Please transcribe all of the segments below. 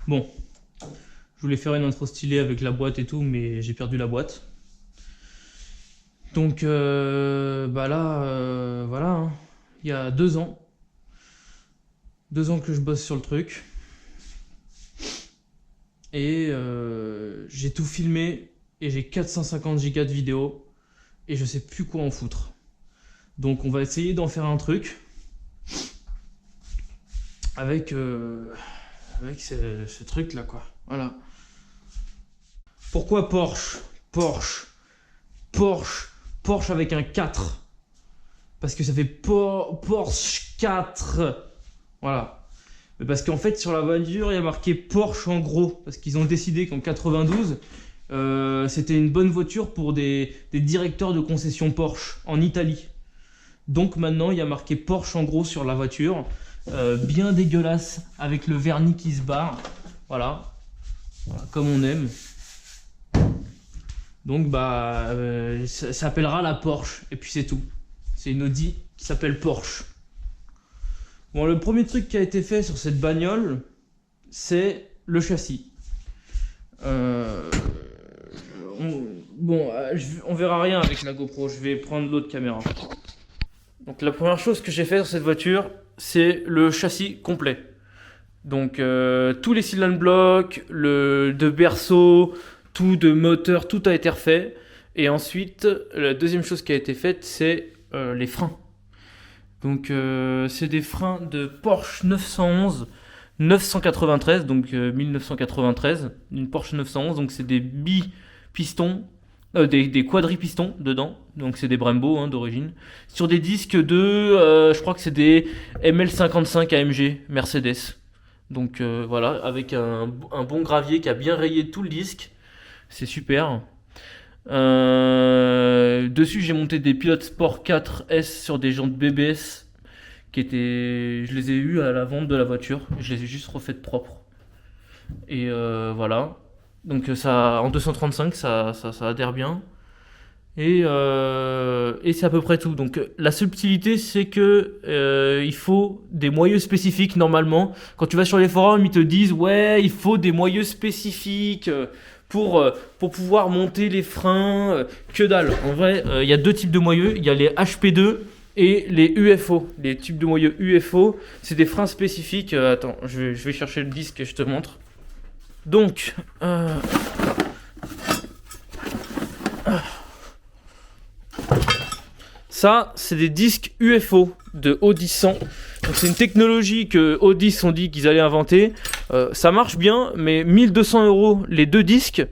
Bon, je voulais faire une intro stylée avec la boîte et tout, mais j'ai perdu la boîte. Donc, bah là, voilà, hein. Il y a 2 ans. 2 ans que je bosse sur le truc. Et j'ai tout filmé et j'ai 450 gigas de vidéos et je sais plus quoi en foutre. Donc on va essayer d'en faire un truc avec, ce truc là quoi. Voilà. Pourquoi Porsche? Porsche avec un 4. Parce que ça fait Porsche 4. Voilà. Mais parce qu'en fait sur la voiture il y a marqué Porsche en gros. Parce qu'ils ont décidé qu'en 92 c'était une bonne voiture pour des directeurs de concession Porsche en Italie. Donc maintenant il y a marqué Porsche en gros sur la voiture. Bien dégueulasse avec le vernis qui se barre. Voilà. Voilà, comme on aime. Donc bah ça s'appellera la Porsche et puis c'est tout. C'est une Audi qui s'appelle Porsche. Bon, le premier truc qui a été fait sur cette bagnole, c'est le châssis. On verra rien avec la GoPro, je vais prendre l'autre caméra. Donc la première chose que j'ai fait sur cette voiture, c'est le châssis complet. Donc tous les cylindres blocs, de berceau, tout de moteur, tout a été refait. Et ensuite, la deuxième chose qui a été faite, c'est les freins. Donc c'est des freins de Porsche 911 993, donc 1993, une Porsche 911, donc c'est des bipistons, des quadripistons dedans, donc c'est des Brembo hein, d'origine, sur des disques de, je crois que c'est des ML55 AMG Mercedes. Donc voilà, avec un bon gravier qui a bien rayé tout le disque, c'est super. Dessus j'ai monté des Pilot Sport 4S sur des jantes BBS je les ai eu à la vente de la voiture, je les ai juste refaites propres. Et voilà, donc ça en 235 ça adhère bien. Et c'est à peu près tout. Donc la subtilité c'est que il faut des moyeux spécifiques normalement. Quand tu vas sur les forums ils te disent ouais il faut des moyeux spécifiques pour pouvoir monter les freins, que dalle. En vrai, il y a deux types de moyeux. Il y a les HP2 et les UFO. Les types de moyeux UFO, c'est des freins spécifiques. Attends, je vais chercher le disque et je te montre. Donc, ça, c'est des disques UFO de Audi 100. Donc c'est une technologie que Audi ont dit qu'ils allaient inventer. Ça marche bien, mais 1200 € les deux disques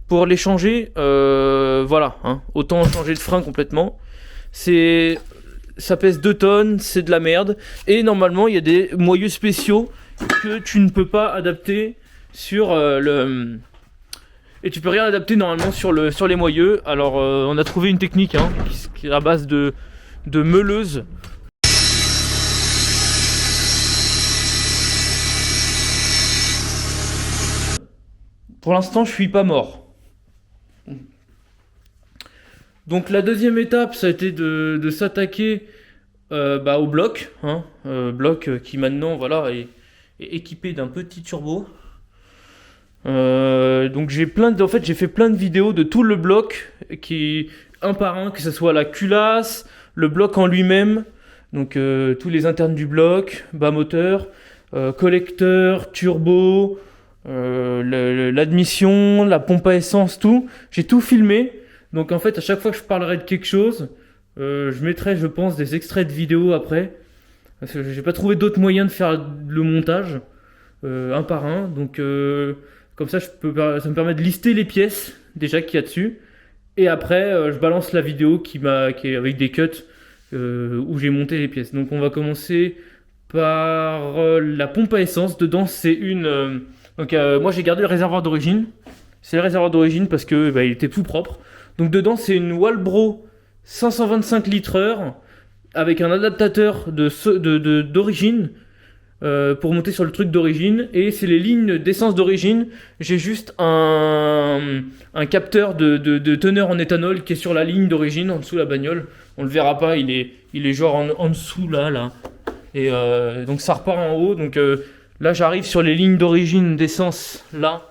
pour les changer. Voilà, hein, autant changer de frein complètement. Ça pèse 2 tonnes, c'est de la merde. Et normalement, il y a des moyeux spéciaux que tu ne peux pas adapter sur Et tu peux rien adapter normalement sur les moyeux. Alors, on a trouvé une technique hein, qui est à base de meuleuse. Pour l'instant, je suis pas mort. Donc la deuxième étape, ça a été de s'attaquer au bloc, hein, bloc qui maintenant voilà est équipé d'un petit turbo. Donc j'ai fait plein de vidéos de tout le bloc un par un, que ce soit la culasse, le bloc en lui-même, donc tous les internes du bloc, bas moteur, collecteur, turbo. L'admission, la pompe à essence, tout. J'ai tout filmé. Donc en fait, à chaque fois que je parlerai de quelque chose, je mettrai, je pense, des extraits de vidéos après. Parce que j'ai pas trouvé d'autres moyens de faire le montage un par un. Donc comme ça, ça me permet de lister les pièces déjà qu'il y a dessus. Et après, je balance la vidéo qui est avec des cuts où j'ai monté les pièces. Donc on va commencer par la pompe à essence. Dedans, c'est une... Donc moi j'ai gardé le réservoir d'origine. C'est le réservoir d'origine parce que il était tout propre. Donc dedans c'est une Walbro 525 litres/heure avec un adaptateur d'origine pour monter sur le truc d'origine. Et c'est les lignes d'essence d'origine. J'ai juste un capteur de teneur en éthanol qui est sur la ligne d'origine en dessous de la bagnole. On le verra pas, il est genre en dessous là. Et donc ça repart en haut. Donc Là, j'arrive sur les lignes d'origine d'essence. Là,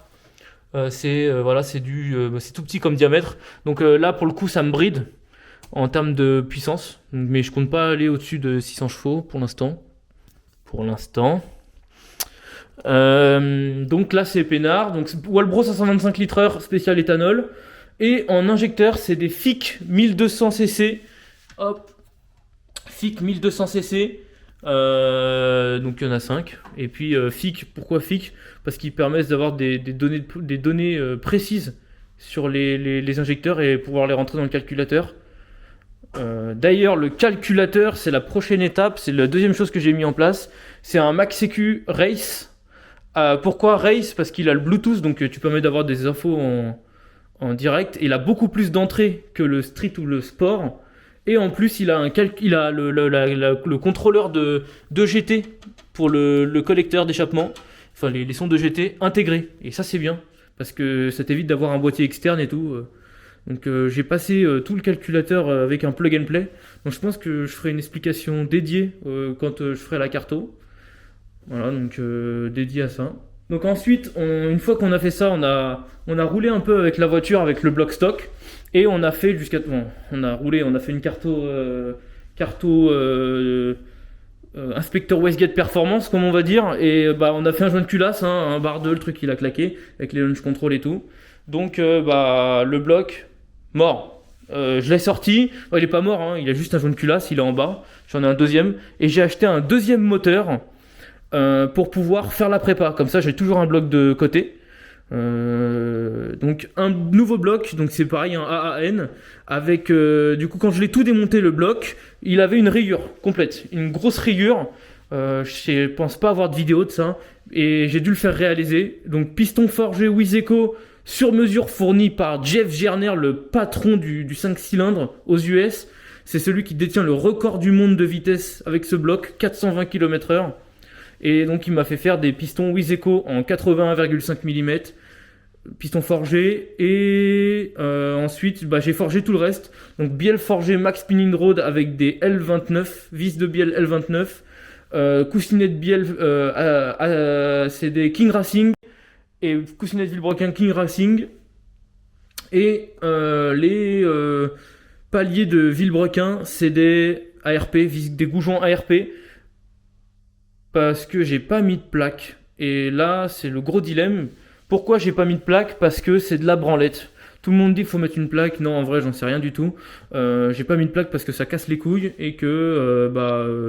voilà, c'est tout petit comme diamètre. Donc là, pour le coup, ça me bride en termes de puissance. Mais je compte pas aller au-dessus de 600 chevaux pour l'instant. Donc là, c'est peinard. Donc Walbro 525 litres spécial éthanol. Et en injecteur, c'est des FIC 1200 cc. Hop, FIC 1200 cc. Donc il y en a 5. Et puis FIC, pourquoi FIC? Parce qu'ils permettent d'avoir des données précises sur les injecteurs et pouvoir les rentrer dans le calculateur. D'ailleurs, le calculateur, c'est la prochaine étape. C'est la deuxième chose que j'ai mis en place. C'est un MacSecu Race. Pourquoi Race? Parce qu'il a le Bluetooth, donc tu permets d'avoir des infos en direct. Et il a beaucoup plus d'entrées que le Street ou le Sport. Et en plus, il a le contrôleur de GT pour le collecteur d'échappement. Enfin, les sons de GT intégrés. Et ça, c'est bien. Parce que ça t'évite d'avoir un boîtier externe et tout. Donc j'ai passé tout le calculateur avec un plug and play. Donc je pense que je ferai une explication dédiée quand je ferai la carto. Voilà, donc dédié à ça. Donc ensuite, une fois qu'on a fait ça, on a roulé un peu avec la voiture, avec le bloc stock. Et on a fait on a fait une carto inspecteur Westgate Performance, comme on va dire. Et on a fait un joint de culasse, un bar 2, le truc il a claqué, avec les launch control et tout. Donc le bloc, mort. Je l'ai sorti, il est pas mort, il a juste un joint de culasse, il est en bas. J'en ai un deuxième. Et j'ai acheté un deuxième moteur pour pouvoir faire la prépa. Comme ça, j'ai toujours un bloc de côté. Donc un nouveau bloc, donc c'est pareil, un AAN avec du coup quand je l'ai tout démonté le bloc, il avait une rayure complète, une grosse rayure. Je pense pas avoir de vidéo de ça et j'ai dû le faire réaliser. Donc piston forgé Wiseco sur mesure fourni par Jeff Gerner, le patron du 5 cylindres aux US. C'est celui qui détient le record du monde de vitesse avec ce bloc, 420 km/h. Et donc il m'a fait faire des pistons Wiseco en 81,5 mm, piston forgé. Et ensuite j'ai forgé tout le reste. Donc bielle forgé Max Spinning Rod avec des L29, vis de bielle L29, coussinet de bielle, c'est des King Racing. Et coussinet de Villebrequin King Racing. Et les paliers de Villebrequin, c'est des ARP, des goujons ARP. Parce que j'ai pas mis de plaque. Et là, c'est le gros dilemme. Pourquoi j'ai pas mis de plaque? Parce que c'est de la branlette. Tout le monde dit qu'il faut mettre une plaque. Non, en vrai, j'en sais rien du tout. J'ai pas mis de plaque parce que ça casse les couilles et que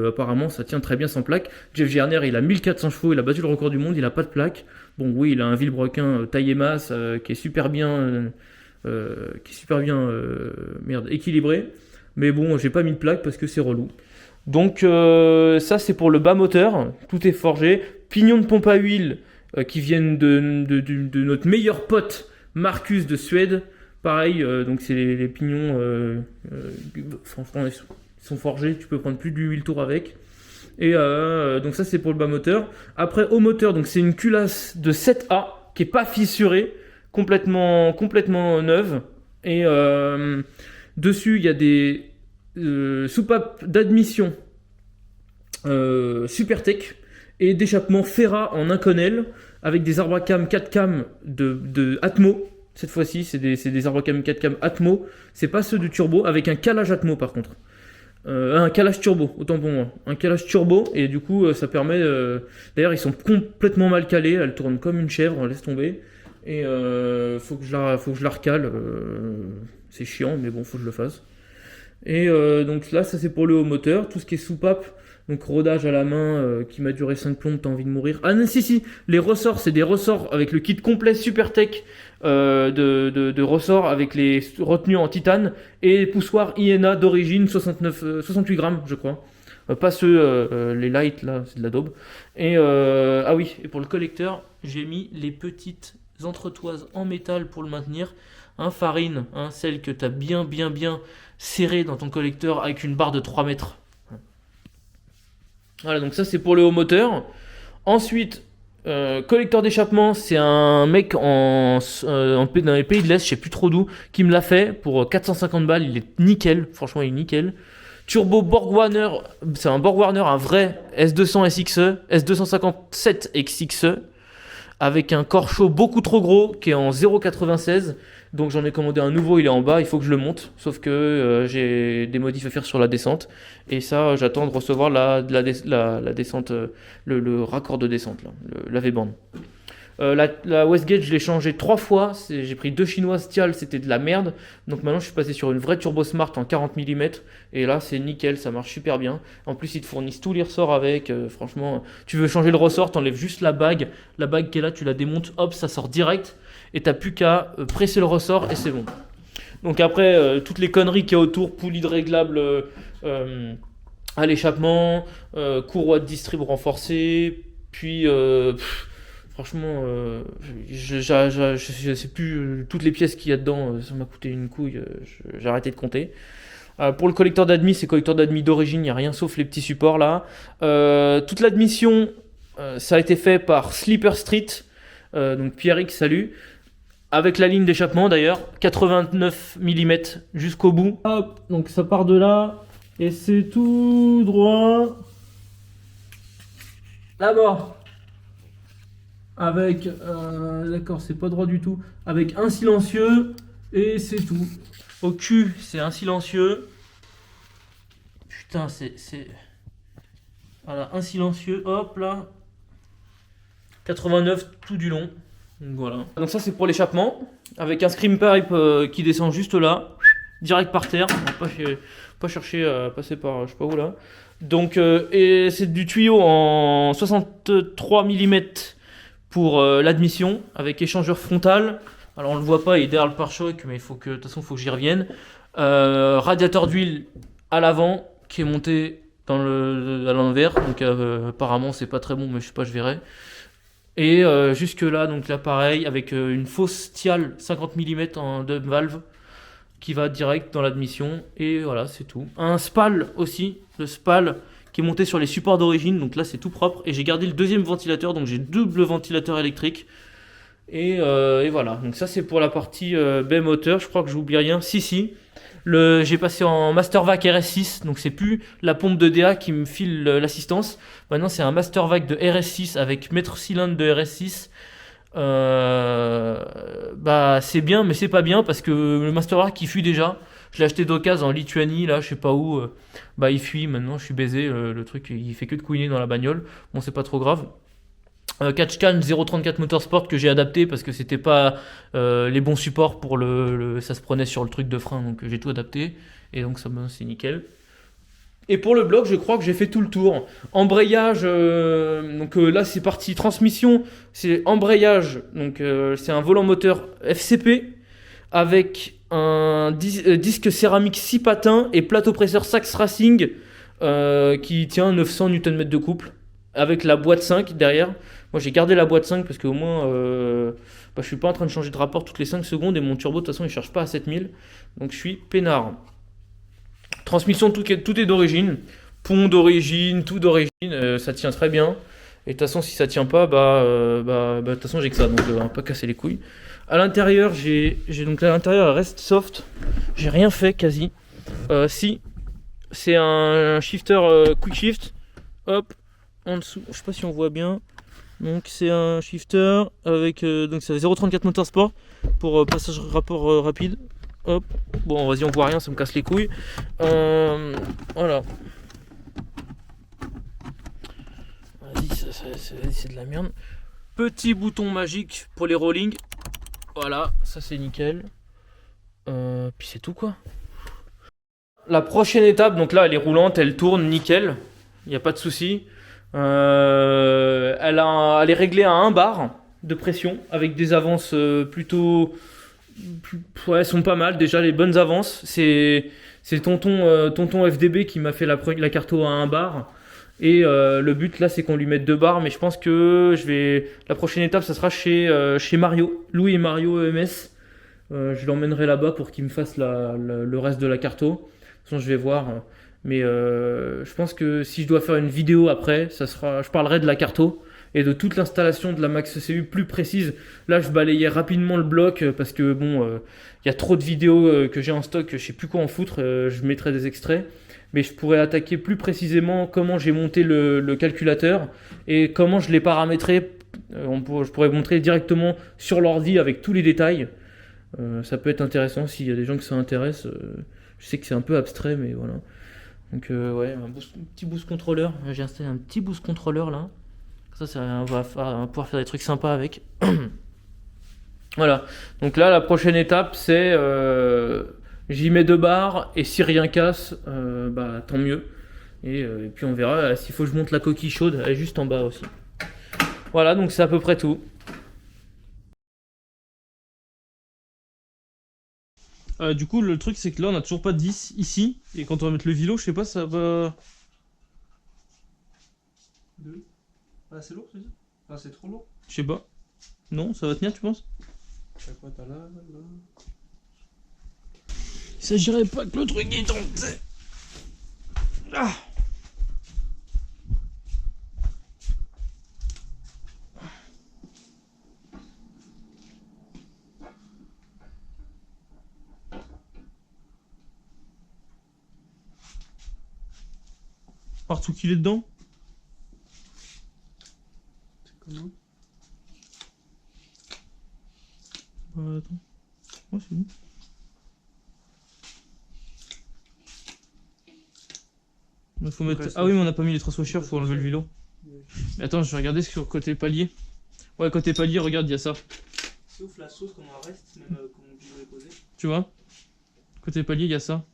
apparemment ça tient très bien sans plaque. Jeff Gerner, il a 1400 chevaux, il a battu le record du monde, il a pas de plaque. Bon, oui, il a un Villebrequin taillé masse qui est super bien, équilibré. Mais bon, j'ai pas mis de plaque parce que c'est relou. Donc ça c'est pour le bas moteur, tout est forgé. Pignons de pompe à huile qui viennent de notre meilleur pote Marcus de Suède. Pareil, donc c'est les pignons, franchement ils sont forgés, tu peux prendre plus de 8000 tours avec. Et donc ça c'est pour le bas moteur. Après au moteur, donc c'est une culasse de 7A qui est pas fissurée, complètement neuve. Et dessus il y a des soupapes d'admission Supertech et d'échappement Ferra en Inconel avec des arbres à cam 4 cam de Atmo. Cette fois-ci, c'est des arbres à cam 4 cam Atmo. C'est pas ceux du turbo, avec un calage Atmo par contre. Un calage turbo, autant pour moi. Un calage turbo, et du coup, ça permet. D'ailleurs, ils sont complètement mal calés. Elle tourne comme une chèvre, laisse tomber. Et faut que je la recale. C'est chiant, mais bon, faut que je le fasse. Et donc là, ça c'est pour le haut moteur. Tout ce qui est soupape, donc rodage à la main qui m'a duré 5 plombes, t'as envie de mourir. Ah non, si, les ressorts, c'est des ressorts avec le kit complet Supertech de ressorts avec les retenues en titane et poussoirs INA d'origine 68 grammes, je crois. Pas ceux, les light là, c'est de la daube. Et ah oui, et pour le collecteur, j'ai mis les petites entretoises en métal pour le maintenir. Farine, celle que t'as bien serrée dans ton collecteur avec une barre de 3 mètres. Voilà, donc ça c'est pour le haut moteur. Ensuite, collecteur d'échappement, c'est un mec dans les pays de l'Est, je sais plus trop d'où, qui me l'a fait pour 450 balles. Il est nickel, franchement il est nickel. Turbo BorgWarner, c'est un BorgWarner, un vrai S200 SXE, S257 XXE, avec un corps chaud beaucoup trop gros, qui est en 0,96. Donc j'en ai commandé un nouveau, il est en bas, il faut que je le monte. Sauf que j'ai des modifs à faire sur la descente. Et ça, j'attends de recevoir la descente, le raccord de descente, là, la V-bande. La Westgate, je l'ai changé 3 fois. J'ai pris 2 chinoises Tial, c'était de la merde. Donc maintenant, je suis passé sur une vraie Turbo Smart en 40 mm. Et là, c'est nickel, ça marche super bien. En plus, ils te fournissent tous les ressorts avec. Franchement, tu veux changer le ressort, t'enlèves juste la bague. La bague qui est là, tu la démontes, hop, ça sort direct. Et t'as plus qu'à presser le ressort et c'est bon. Donc après, toutes les conneries qu'il y a autour, poulie de réglable à l'échappement, courroie de distrib renforcée, puis... franchement, je sais plus toutes les pièces qu'il y a dedans, ça m'a coûté une couille, j'ai arrêté de compter. Pour le collecteur d'admis, c'est collecteur d'admis d'origine, il n'y a rien sauf les petits supports là. Toute l'admission, ça a été fait par Slipper Street, donc Pierrick, salut. Avec la ligne d'échappement d'ailleurs, 89 mm jusqu'au bout. Hop, donc ça part de là, et c'est tout droit là-bas. Avec, d'accord, c'est pas droit du tout, avec un silencieux, et c'est tout. Au cul, c'est un silencieux. Putain, voilà, un silencieux, hop là. 89 tout du long. Donc voilà. Donc ça c'est pour l'échappement, avec un scream pipe qui descend juste là, direct par terre. On va pas chercher à passer par je sais pas où là. Donc et c'est du tuyau en 63 mm pour l'admission, avec échangeur frontal. Alors on le voit pas, il est derrière le pare-choc, mais de toute façon il faut que j'y revienne. Radiateur d'huile à l'avant qui est monté à l'envers, donc apparemment c'est pas très bon, mais je sais pas, je verrai. Et jusque là, donc là pareil, avec une fausse Tial 50 mm en dub valve qui va direct dans l'admission. Et voilà, c'est tout. Un SPAL aussi, le SPAL qui est monté sur les supports d'origine, donc là c'est tout propre. Et j'ai gardé le deuxième ventilateur, donc j'ai double ventilateur électrique. Et voilà, donc ça c'est pour la partie baie moteur, je crois que j'oublie rien. Si. J'ai passé en Mastervac RS6, donc c'est plus la pompe de DA qui me file l'assistance. Maintenant c'est un Mastervac de RS6 avec mètre cylindre de RS6. Bah c'est bien, mais c'est pas bien parce que le Mastervac il fuit déjà. Je l'ai acheté d'occasion en Lituanie, là je sais pas où. Bah il fuit maintenant, je suis baisé. Le truc il fait que de couiner dans la bagnole. Bon, c'est pas trop grave. Catchcan 034 Motorsport que j'ai adapté parce que c'était pas les bons supports pour ça se prenait sur le truc de frein, donc j'ai tout adapté et donc ça c'est nickel. Et pour le bloc, je crois que j'ai fait tout le tour. Embrayage, donc là c'est parti. Transmission, c'est embrayage, donc c'est un volant moteur FCP avec un disque céramique 6 patins et plateau presseur Sachs Racing qui tient 900 Nm de couple avec la boîte 5 derrière. Moi j'ai gardé la boîte 5 parce qu'au moins je suis pas en train de changer de rapport toutes les 5 secondes et mon turbo de toute façon il charge pas à 7000, donc je suis peinard. Transmission, tout est d'origine, pont d'origine, tout d'origine, ça tient très bien. Et de toute façon si ça tient pas, de toute façon j'ai que ça, donc on va pas casser les couilles. À l'intérieur donc à l'intérieur elle reste soft, j'ai rien fait quasi. Si c'est un shifter quick shift, hop. En dessous, je sais pas si on voit bien. Donc c'est un shifter avec donc c'est 0.34 Motorsport pour passage rapport rapide. Hop. Bon, vas-y, on voit rien, ça me casse les couilles. Voilà. Vas-y, c'est de la merde. Petit bouton magique pour les rollings. Voilà, ça c'est nickel. Puis c'est tout quoi. La prochaine étape, donc là elle est roulante, elle tourne nickel. Il n'y a pas de souci. Elle est réglée à 1 bar de pression avec des avances plutôt ouais, sont pas mal déjà, les bonnes avances. C'est tonton FDB qui m'a fait la carto à 1 bar et le but là c'est qu'on lui mette 2 bars, mais je pense que la prochaine étape ça sera chez Mario, Louis et Mario EMS. Je l'emmènerai là-bas pour qu'il me fasse le reste de la carto. De toute façon je vais voir. Mais je pense que si je dois faire une vidéo après, je parlerai de la carto et de toute l'installation de la Max CU plus précise. Là, je balayais rapidement le bloc parce que bon, y a trop de vidéos que j'ai en stock, je sais plus quoi en foutre. Je mettrai des extraits. mais je pourrais attaquer plus précisément comment j'ai monté le calculateur et comment je l'ai paramétré. Je pourrais montrer directement sur l'ordi avec tous les détails. Ça peut être intéressant s'il y a des gens qui s'intéressent. Je sais que c'est un peu abstrait, mais voilà. Donc ouais, un petit boost controller. J'ai installé un petit boost controller là. Ça, on va pouvoir faire des trucs sympas avec. Voilà. Donc là, la prochaine étape, c'est j'y mets 2 barres et si rien casse, bah tant mieux. Et puis on verra s'il faut que je monte la coquille chaude. Elle est juste en bas aussi. Voilà, donc c'est à peu près tout. Du coup, le truc, c'est que là, on a toujours pas de 10 ici. Et quand on va mettre le vilo, je sais pas, ça va. Ah, c'est lourd, c'est ça? Ah, c'est trop lourd. Je sais pas. Non, ça va tenir, tu penses? T'as quoi, t'as là? Il s'agirait pas que le truc il tombe. Ah. Partout qu'il est dedans. C'est comment? Attends. Oh, c'est bon. Il faut mettre... Ah oui, mais on n'a pas mis les traces washers, faut enlever le vélo. Mais attends, je vais regarder sur côté palier. Ouais, côté palier, regarde, il y a ça. Sauf la sauce, comment elle reste, même quand mon vélo est posé. Tu vois? Côté palier, il y a ça.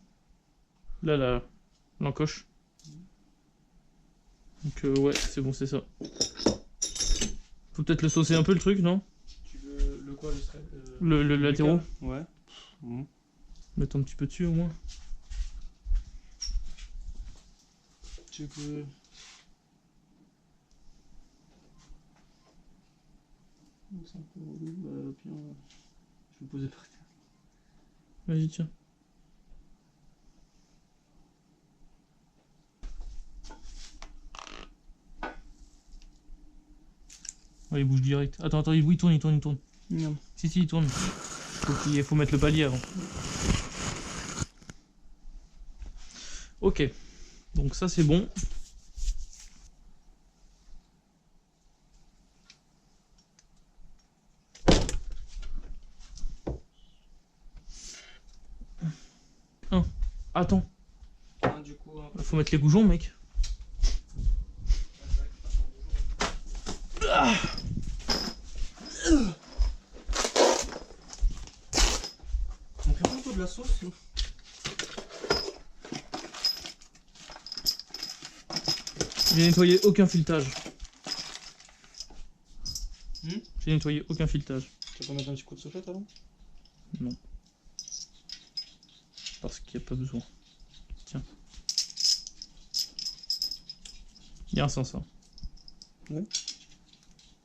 Là, l'encoche. Donc ouais, c'est bon, c'est ça. Faut peut-être le saucer un peu le truc, non? Tu veux le quoi, le strap Le latéraux. Ouais. Bon. Mettre un petit peu dessus au moins. Tu peux... C'est un peu relou, puis je vais le poser par terre. Vas-y, tiens. Ouais, il bouge direct. Attends, il tourne. Merde. Si, il tourne. Faut mettre le palier avant. Ok. Donc ça, c'est bon. Attends. Du coup, Faut mettre les goujons, mec. Ah. on fait pas un peu de la sauce? J'ai nettoyé aucun filetage. J'ai J'ai nettoyé aucun filetage. Tu vas pas mettre un petit coup de soufflette avant? Non. Parce qu'il n'y a pas besoin. Tiens. Il y a un sens, ça. Ouais.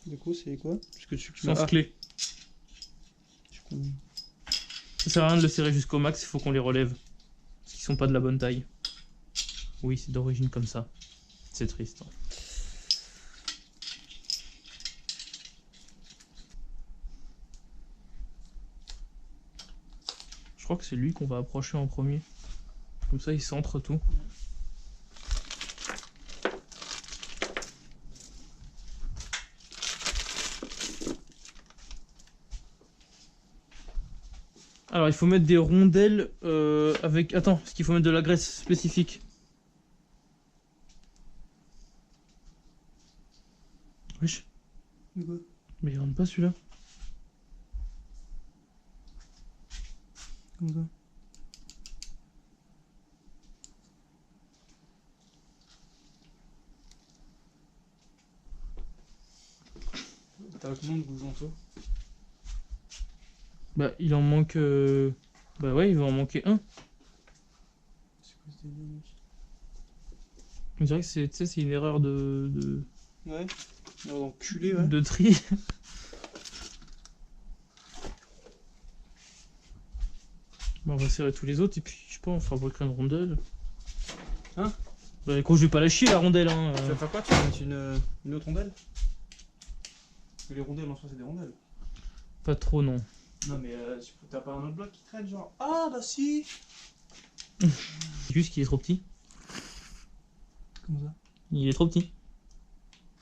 Du coup, c'est quoi? Puisque tu Sens clé. connais. Ça sert à rien de le serrer jusqu'au max, il faut qu'on les relève. Parce qu'ils sont pas de la bonne taille. Oui, c'est d'origine comme ça. C'est triste. Hein. Je crois que c'est lui qu'on va approcher en premier. Comme ça, il centre tout. Alors, il faut mettre des rondelles avec... Attends, est-ce qu'il faut mettre de la graisse spécifique? Wesh. Mais il rentre pas celui-là. Comme ça. T'as combien de goujons toi? Bah, il en manque... Bah ouais, il va en manquer un. C'est quoi ce délire, mec? On dirait que c'est une erreur de... Ouais. Oh, enculé, ouais. De tri. Bon, on va serrer tous les autres et puis, je sais pas, on fabriquera une rondelle. Hein? Bah, quand je vais pas la chier, la rondelle, hein. Tu vas faire quoi? Tu vas mettre une autre rondelle? Parce que les rondelles en soi, c'est des rondelles. Pas trop, non. Non, mais t'as pas un autre bloc qui traîne, genre. Ah, bah si! Juste qu'il est trop petit. Comme ça. Il est trop petit.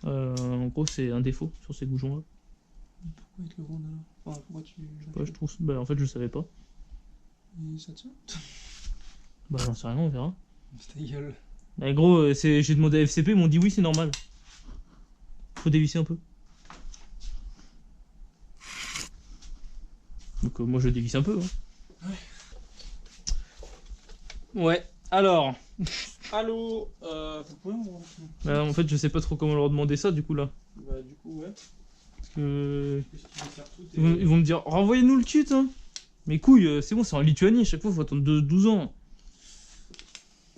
En gros, c'est un défaut sur ces goujons-là. Pourquoi avec le rond alors? Enfin, pourquoi tu. Ouais, je trouve. Bah, en fait, je savais pas. Et ça tient? Bah, j'en sais rien, on verra. C'est ta gueule. Mais gros, j'ai demandé à FCP, ils m'ont dit oui, c'est normal. Faut dévisser un peu. Donc, moi, je dévisse un peu. Hein. Ouais, alors. Allô vous pouvez Bah, en fait, je sais pas trop comment leur demander ça, du coup, là. Bah, du coup, ouais. Parce que. Qu'est-ce que tu veux faire tout Ils vont me dire, renvoyez-nous le kit, hein. Mais couilles, c'est bon, c'est en Lituanie, à chaque fois, faut attendre 12 ans.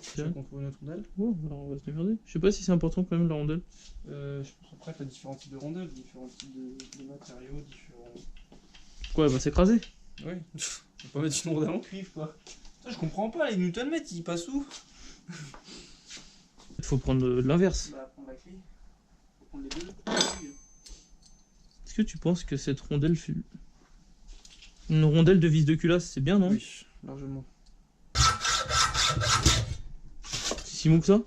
Tu veux qu'on trouve une autre rondelle? Ouais, alors on va se démerder. Je sais pas si c'est important quand même la rondelle. Je pense après t'as différents types de rondelles, différents types de matériaux, différents. Quoi, elle va s'écraser. Ouais. On va pas mettre une rondelle en cuivre quoi. Putain, je comprends pas, les Newton-mètres ils passent où? Il faut prendre l'inverse. Bah, prendre la clé. Faut prendre les deux. Est-ce que tu penses que cette rondelle fut. Une rondelle de vis de culasse, c'est bien, non? Oui, largement. C'est si mou que ça?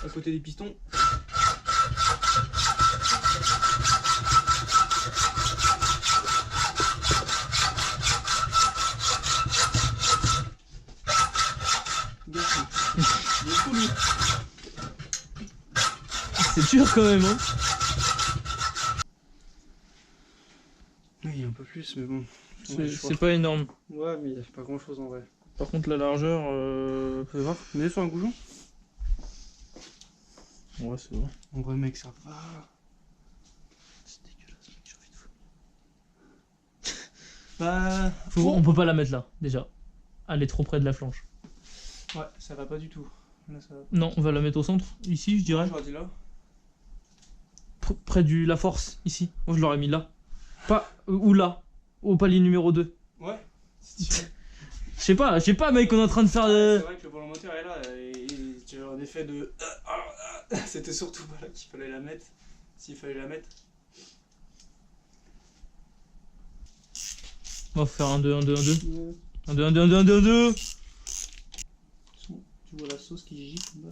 À côté des pistons. C'est dur quand même, hein? Oui, un peu plus, mais bon. C'est pas énorme. Ouais, mais il y a pas grand chose en vrai. Par contre, la largeur, Fais voir, on est sur un goujon? Ouais, c'est vrai. En vrai, mec, ça va. C'est dégueulasse, mec, j'ai envie de foutre. Bah. On peut pas la mettre là, déjà. Elle est trop près de la flanche. Ouais, ça va pas du tout. Là, ça va. Non, on va la mettre au centre, ici, je dirais. J'aurais dit là. Près du la force, ici. Moi, je l'aurais mis là. Pas. Ou là. Au palier numéro 2. Ouais. Je sais pas, mec, on est en train de faire. C'est vrai que le volant moteur est là et tu as un effet de. C'était surtout pas là qu'il fallait la mettre. S'il fallait la mettre. On va faire un 2, 1, 2, 1, 2. Ouais. 1, 2, 1, 2, 1, 2, 1, 2, 1, 2. Tu vois la sauce qui gicle là.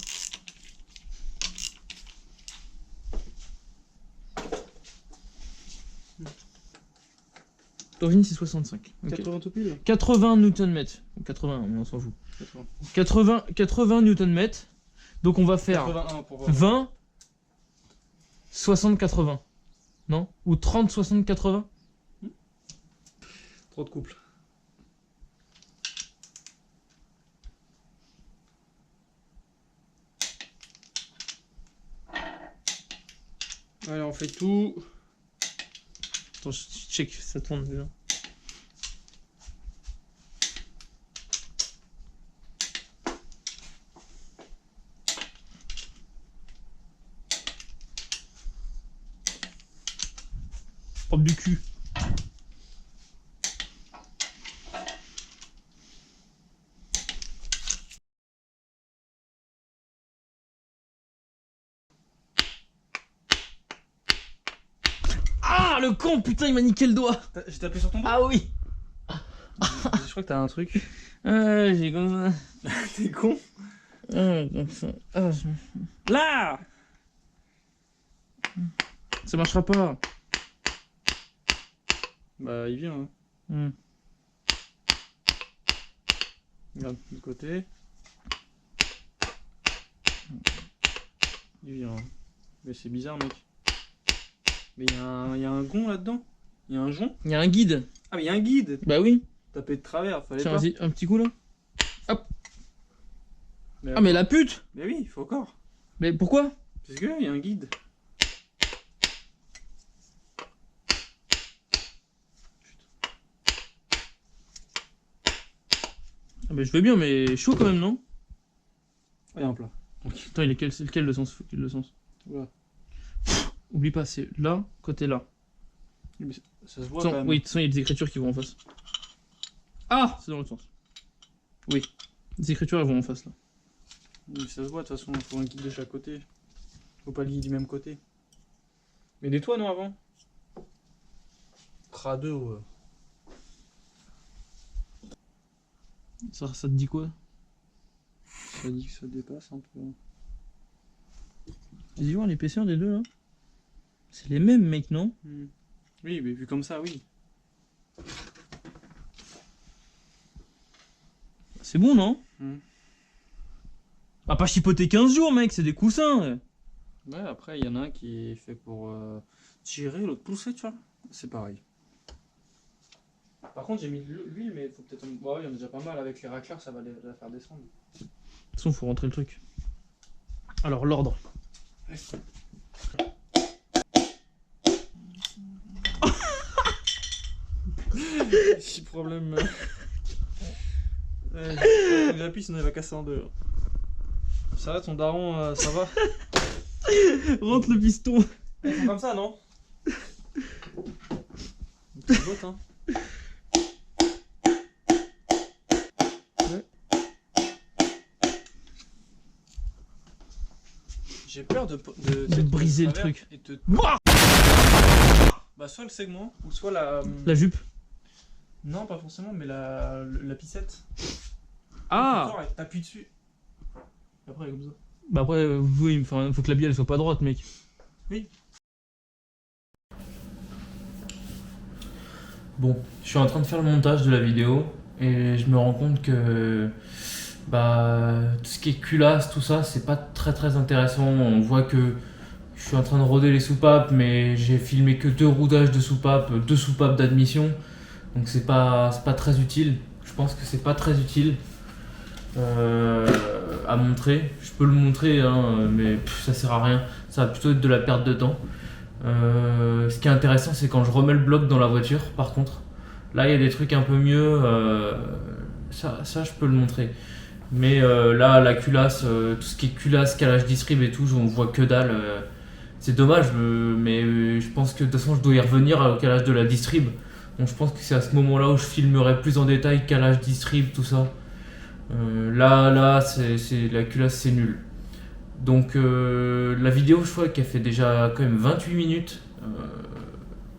D'origine, c'est 65. Ok. 80 tout pile. 80 Nm. 80, mais on s'en fout. 80. 80 Nm. Donc on va faire 81 pour voir. 20, 60, 80. Non? Ou 30, 60, 80? Trop de couple. Allez, on fait tout. Attends, je check, ça tourne bien. Propre du cul. Ah, le con, putain, il m'a niqué le doigt. J'ai tapé sur ton doigt. Ah oui. Je crois que t'as un truc. J'ai comme ça. T'es con. Comme ça. Là. Ça marchera pas. Bah, il vient. Hein. Hmm. Regarde, de côté. Il vient. Hein. Mais c'est bizarre, mec. Mais il y a un gond là-dedans. Il y a un jonc. Il y a un guide. Ah, mais il y a un guide. Bah oui. Tapé de travers, fallait Tiens, pas. vas-y, un petit coup là. Hop. Mais Ah, mais la pute. Mais oui, il faut encore. Mais pourquoi? Parce que il y a un guide. Ah, bah je veux bien, mais chaud quand même, non? Ah, il y a un plat. Attends, il est lequel le sens? Faut qu'il le sens. Voilà. Oublie pas, c'est là, côté là. Mais ça se voit Attends, quand même. oui, de toute façon, il y a des écritures qui vont en face. Ah, c'est dans l'autre sens. Oui. Les écritures, elles vont en face là. Oui, ça se voit de toute façon, il faut un guide de chaque côté. Faut pas le guide du même côté. Mais nettoie non avant. Tra 2 ouais. Ça te dit quoi? Ça dit que ça dépasse un peu. Vas-y voir l'épaisseur des deux là. C'est les mêmes mec, non? Oui, mais vu comme ça, oui. C'est bon, non? Ah, pas chipoter 15 jours, mec, c'est des coussins. Ouais, après, il y en a un qui est fait pour tirer, l'autre pousser, tu vois. C'est pareil. Par contre, j'ai mis de l'huile, mais il faut peut-être. Ouais, il y en a déjà pas mal. Avec les racleurs, ça va la faire descendre. De toute façon, faut rentrer le truc. Alors, l'ordre. Ouais. Petit problème. Ouais, j'appuie, sinon il va casser en deux. Ça va, ton daron, ça va? Rentre le piston. Ils font comme ça, non? C'est botte, hein. Ouais. J'ai peur de briser le truc. Et bah, soit le segment, ou soit la jupe. Non, pas forcément, mais la pissette. Ah! T'appuies dessus. Après, comme ça. Bah après, oui, enfin, faut que la bille elle soit pas droite, mec. Oui. Bon, je suis en train de faire le montage de la vidéo et je me rends compte que bah, tout ce qui est culasse, tout ça, c'est pas très intéressant. On voit que je suis en train de roder les soupapes, mais j'ai filmé que 2 roudages de soupapes, 2 soupapes d'admission. Donc c'est pas très utile. Je pense que c'est pas très utile à montrer. Je peux le montrer, hein, mais ça sert à rien. Ça va plutôt être de la perte de temps. Ce qui est intéressant, c'est quand je remets le bloc dans la voiture, par contre. Là, il y a des trucs un peu mieux. Ça, je peux le montrer. Mais là, la culasse, tout ce qui est culasse, calage distrib et tout, on voit que dalle. C'est dommage, mais je pense que de toute façon, je dois y revenir au calage de la distrib. Donc je pense que c'est à ce moment-là où je filmerai plus en détail calage distrib, tout ça. Là, c'est la culasse, c'est nul. Donc la vidéo, je crois qu'elle fait déjà quand même 28 minutes.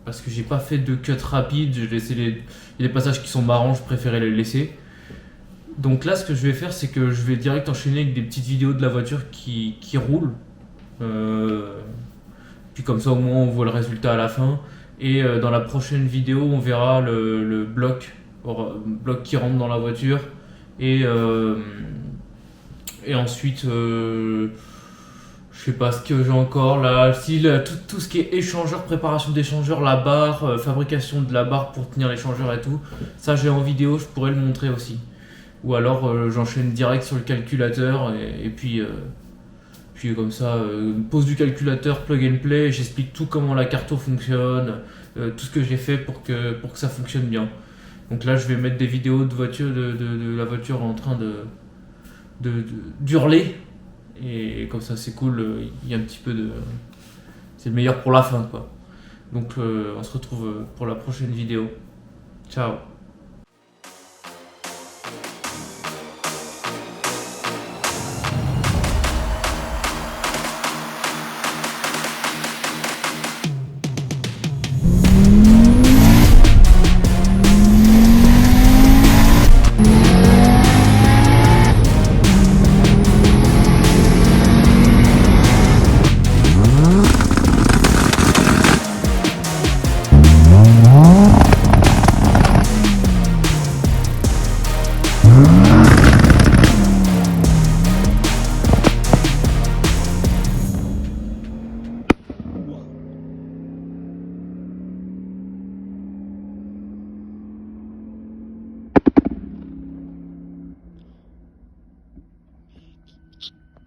Parce que j'ai pas fait de cut rapide, j'ai laissé il y a des passages qui sont marrants, je préférais les laisser. Donc là, ce que je vais faire, c'est que je vais direct enchaîner avec des petites vidéos de la voiture qui roulent. Puis comme ça, au moins, on voit le résultat à la fin. Et dans la prochaine vidéo, on verra le bloc qui rentre dans la voiture. Et ensuite, je sais pas ce que j'ai encore là. Si, tout ce qui est échangeur, préparation d'échangeur, la barre, fabrication de la barre pour tenir l'échangeur et tout, ça j'ai en vidéo, je pourrais le montrer aussi. Ou alors j'enchaîne direct sur le calculateur et puis comme ça, pose du calculateur, plug and play, j'explique tout comment la carto fonctionne, tout ce que j'ai fait pour que ça fonctionne bien. Donc là, je vais mettre des vidéos de voiture, de la voiture en train d'hurler. Et comme ça, c'est cool, il y a un petit peu de... C'est le meilleur pour la fin, quoi. Donc on se retrouve pour la prochaine vidéo. Ciao.